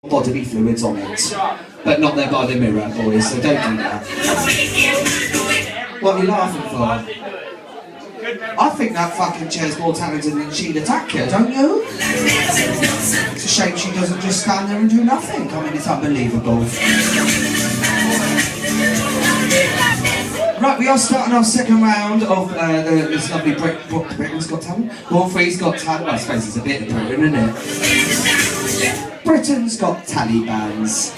bodily fluids on it, but not there by the mirror, boys, so don't do that. What are you laughing for? I think that fucking chair's more talented than Sheila Tucker, don't you? It's a shame she doesn't just stand there and do nothing. I mean, it's unbelievable. Right, we are starting our second round of this lovely Britain's Got Talent. One Free's Got Talent. Well, I suppose it's a bit of Britain, isn't it? Britain's Got Talibans.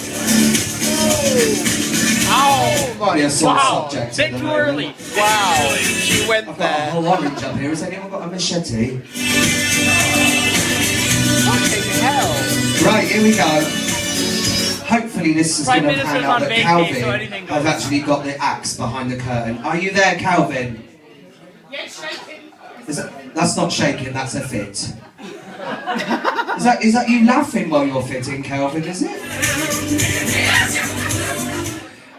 Oh, Wow, subject bit too early. Wow, she went I've there. got a whole orange up here. Has anyone got a machete? Fucking hell. Right, here we go. Hopefully this is going to pan out that DYMK, Calvin so anything has goes. actually got the axe behind the curtain. Are you there, Calvin? Yes, shaking. That's not shaking, that's a fit. Is that you laughing while you're fitting, Calvin, is it?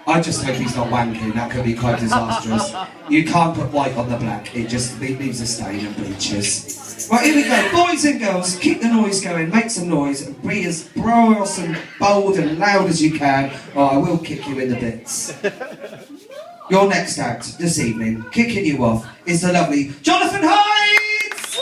I just hope he's not wanking, that could be quite disastrous. You can't put white on the black, it leaves a stain and bleaches. Right, here we go, boys and girls, keep the noise going, make some noise, and be as brass and bold and loud as you can, or I will kick you in the bits. Your next act this evening, kicking you off, is the lovely Jonathan Hines!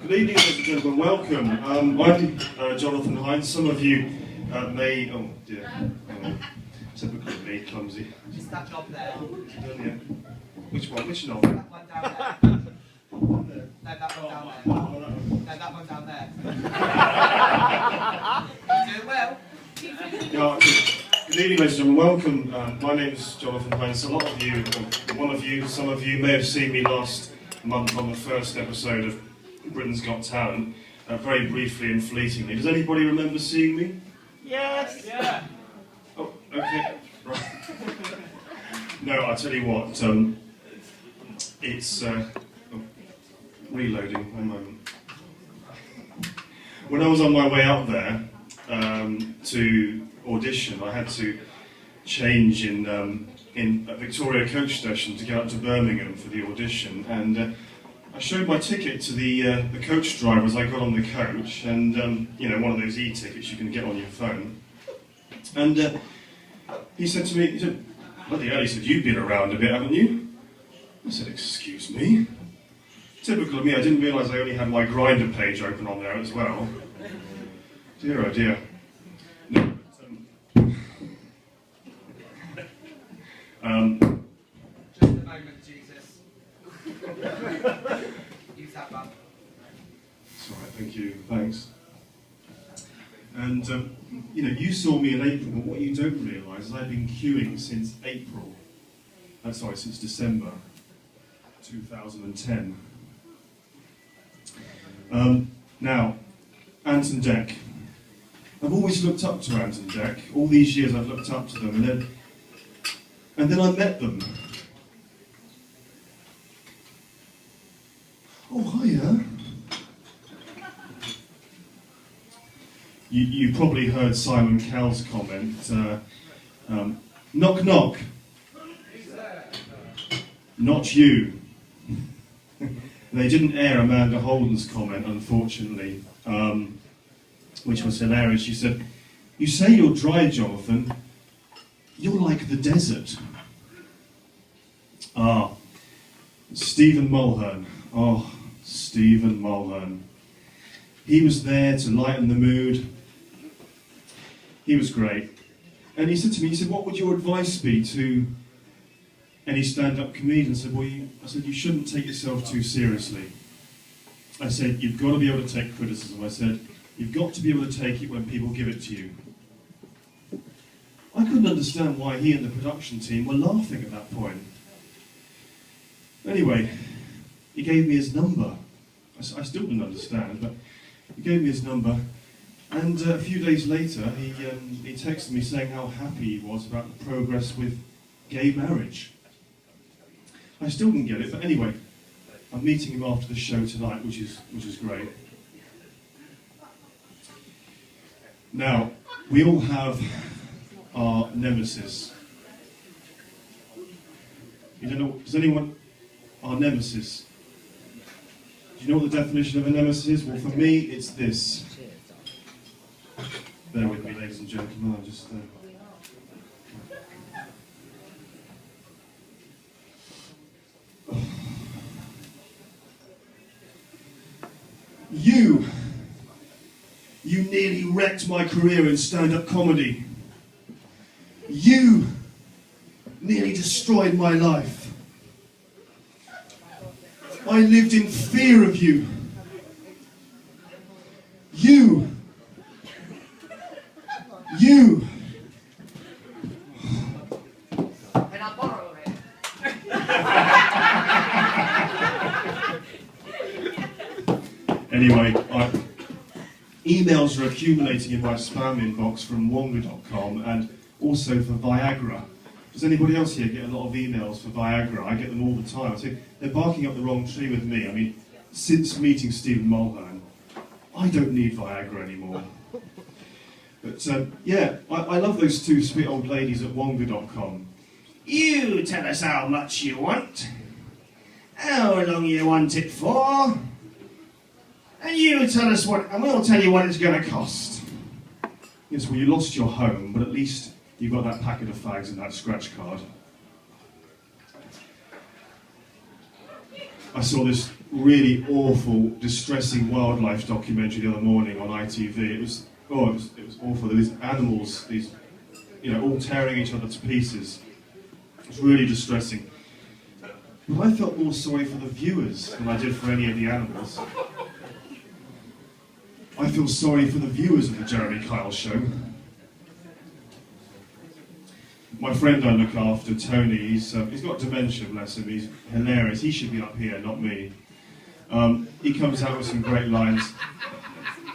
Good evening, ladies and gentlemen. Welcome. I'm Jonathan Hines. Some of you may. Oh dear. Typical me, clumsy. Just that knob there. Yeah. Which one? Which knob? That one down there. No, that one down there. No, that one down there. You're doing well. Yeah, good evening, ladies and gentlemen. Welcome. My name is Jonathan Hines. A lot of you, one of you, some of you may have seen me last month on the first episode of Britain's Got Talent, very briefly and fleetingly. Does anybody remember seeing me? Yes. Yeah. Oh, okay. Right. No, I'll tell you what. It's reloading. One moment. When I was on my way up there to audition, I had to change in a Victoria coach station to get up to Birmingham for the audition, and I showed my ticket to the coach driver as I got on the coach, and you know, one of those e-tickets you can get on your phone. And he said to me, he said, "Bloody hell," he said, "you've been around a bit, haven't you?" I said, "Excuse me." Typical of me, I didn't realise I only had my Grindr page open on there as well. Dear oh dear. No, Just a moment, Jesus. Use that button. It's all right, thank you, thanks. And, you know, you saw me in April, but what you don't realise is I've been queuing since April. Since December 2010. Now, Ant and Dec. I've always looked up to Ant and Dec. All these years I've looked up to them, and then I met them. Oh, hiya. You probably heard Simon Cowell's comment, knock knock. Not you. They didn't air Amanda Holden's comment, unfortunately, which was hilarious. She said, "You say you're dry, Jonathan. You're like the desert." Ah, Stephen Mulhern. Oh, Stephen Mulhern. He was there to lighten the mood. He was great. And he said to me, he said, "What would your advice be to any stand-up comedian?" I said, you shouldn't take yourself too seriously. I said, you've got to be able to take criticism. I said, you've got to be able to take it when people give it to you. I couldn't understand why he and the production team were laughing at that point. Anyway, he gave me his number. I still didn't understand, but he gave me his number. And a few days later, he texted me saying how happy he was about the progress with gay marriage. I still didn't get it, but anyway, I'm meeting him after the show tonight, which is great. Now, we all have our nemesis. You don't know, does anyone, our nemesis. Do you know what the definition of a nemesis is? Well, for me, it's this. Bear with me, ladies and gentlemen, I'll just... You nearly wrecked my career in stand-up comedy. You nearly destroyed my life. I lived in fear of you. You. Can I borrow it? Anyway, emails are accumulating in my spam inbox from Wonga.com and also for Viagra. Does anybody else here get a lot of emails for Viagra? I get them all the time. I say, they're barking up the wrong tree with me. I mean, since meeting Stephen Mulhern, I don't need Viagra anymore. But yeah, I love those two sweet old ladies at Wonga.com. You tell us how much you want, how long you want it for, and you tell us what, and we'll tell you what it's going to cost. Yes, well, you lost your home, but at least you got that packet of fags and that scratch card. I saw this really awful, distressing wildlife documentary the other morning on ITV. It was awful. There was animals, all tearing each other to pieces. It was really distressing. But I felt more sorry for the viewers than I did for any of the animals. I feel sorry for the viewers of the Jeremy Kyle Show. My friend I look after, Tony, he's got dementia, bless him, he's hilarious. He should be up here, not me. He comes out with some great lines.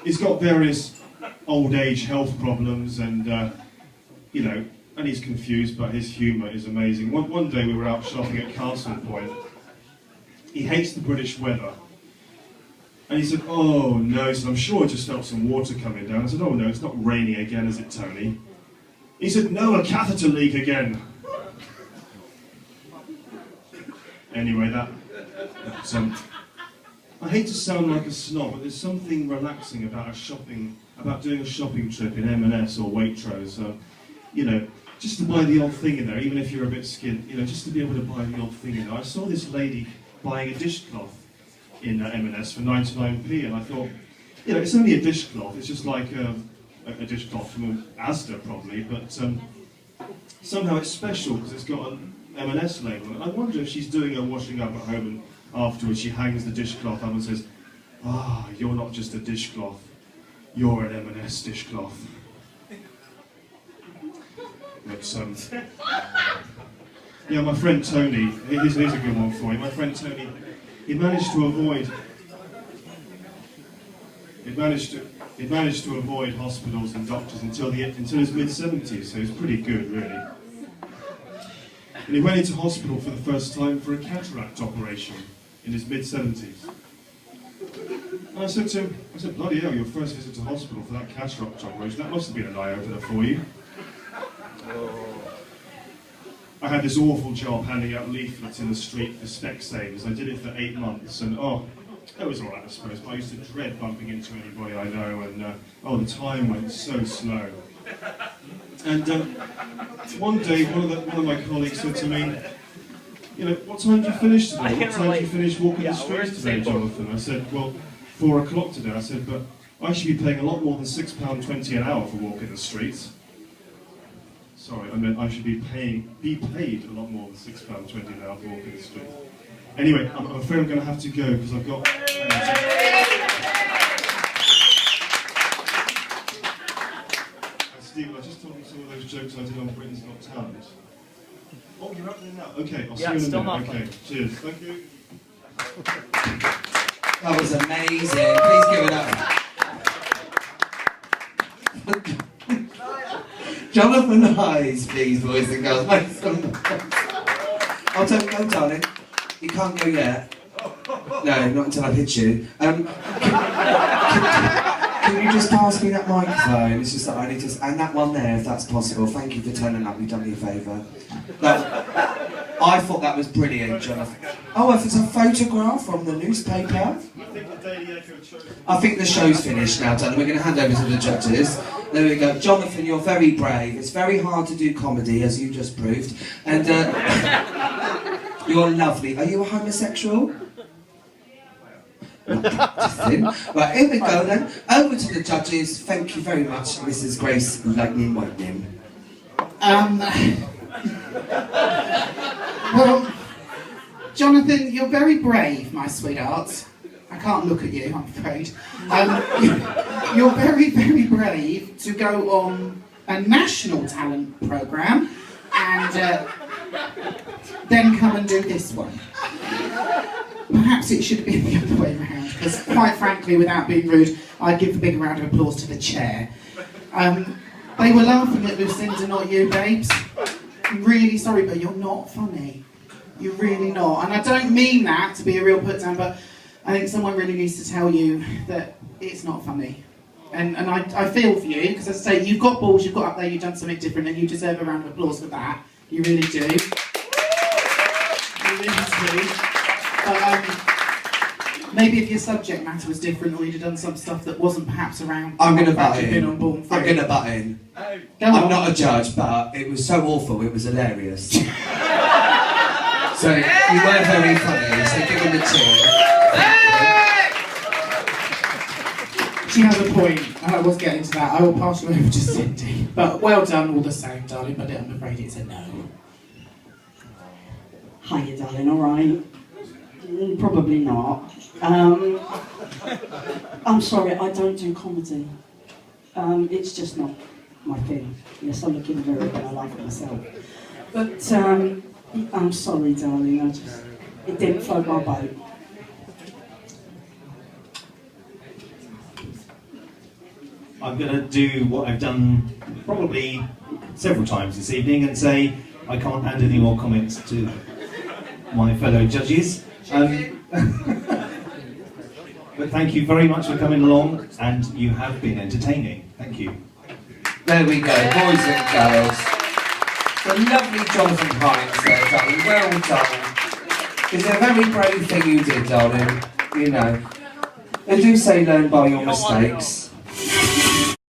He's got various old age health problems and, and he's confused, but his humour is amazing. One day we were out shopping at Castle Point. He hates the British weather. And he said, oh no, he said, I'm sure I just felt some water coming down. I said, oh no, it's not raining again, is it, Tony? He said, no, a catheter leak again. Anyway, I hate to sound like a snob, but there's something relaxing about doing a shopping trip in M&S or Waitrose. Just to buy the odd thing in there, even if you're a bit skint, just to be able to buy the odd thing in there. I saw this lady buying a dishcloth in M&S for 99p, and I thought, it's only a dishcloth. It's just like a dishcloth from Asda probably, but somehow it's special because it's got an M&S label. And I wonder if she's doing her washing up at home and afterwards she hangs the dishcloth up and says, you're not just a dishcloth, you're an M&S dishcloth. But yeah, my friend Tony, here's a good one for you. My friend Tony, he managed to avoid hospitals and doctors until his mid-70s, so he's pretty good, really. And he went into hospital for the first time for a cataract operation in his mid-70s. And I said to him, bloody hell, your first visit to hospital for that cataract operation, that must have been an eye-opener for you. I had this awful job handing out leaflets in the street for Specsavers. I did it for 8 months, and it was alright, I suppose, but I used to dread bumping into anybody I know, and the time went so slow. And one day, one of my colleagues said to me, what time did you finish today? What time did you finish walking the streets today, Jonathan? I said, well, 4 o'clock today. I said, but I should be paying a lot more than £6.20 an hour for walking the streets. Sorry, I meant I should be paid a lot more than £6.20 an hour for walking the streets. Anyway, I'm afraid I'm going to have to go because I've got... Stephen, I just told you some of those jokes I did on Britain's Got Talent. Oh, you're up there now? Okay, I'll see you in a minute. Okay, cheers. Thank you. That was amazing. Please give it up. Jonathan Hines, please, boys and girls. Make some noise. Oh, don't go, darling. You can't go yet. No, not until I've hit you. Can you just pass me that microphone? It's just that I need to... And that one there, if that's possible. Thank you for turning up. You've done me a favour. I thought that was brilliant, Jonathan. Oh, if it's a photograph from the newspaper. I think the show's finished now, darling. We're going to hand over to the judges. There we go. Jonathan, you're very brave. It's very hard to do comedy, as you just proved. And you're lovely. Are you a homosexual? Right, here we go then. Over to the judges. Thank you very much, Mrs. Grace Lightning Whitening. Well, Jonathan, you're very brave, my sweetheart. I can't look at you, I'm afraid. You're very, very brave to go on a national talent programme and then come and do this one. Perhaps it should be the other way around, because quite frankly, without being rude, I'd give a big round of applause to the chair. They were laughing at Lucinda, not you, babes. I'm really sorry, but you're not funny. You're really not. And I don't mean that to be a real put down, but I think someone really needs to tell you that it's not funny. And I feel for you, because as I say, you've got balls, you've got up there, you've done something different, and you deserve a round of applause for that. You really do. You really do. But maybe if your subject matter was different, or you'd have done some stuff that wasn't perhaps around. I'm going to butt in. in. I'm going to butt in. I'm not a judge, but it was so awful, it was hilarious. So you were very funny, so give him a cheer. She has a point, and I was getting to that. I will pass you over to Cindy. But well done all the same, darling, but I'm afraid it's a no. Hiya, darling, alright? Probably not. I'm sorry, I don't do comedy. It's just not my thing. Yes, I look in the mirror and I like it myself. But I'm sorry, darling, it didn't float my boat. I'm going to do what I've done probably several times this evening and say I can't add any more comments to my fellow judges. But thank you very much for coming along, and you have been entertaining. Thank you. There we go, boys and girls. The lovely Jonathan Hines there, darling. Well done. It's a very brave thing you did, darling. You know. They do say learn by your mistakes.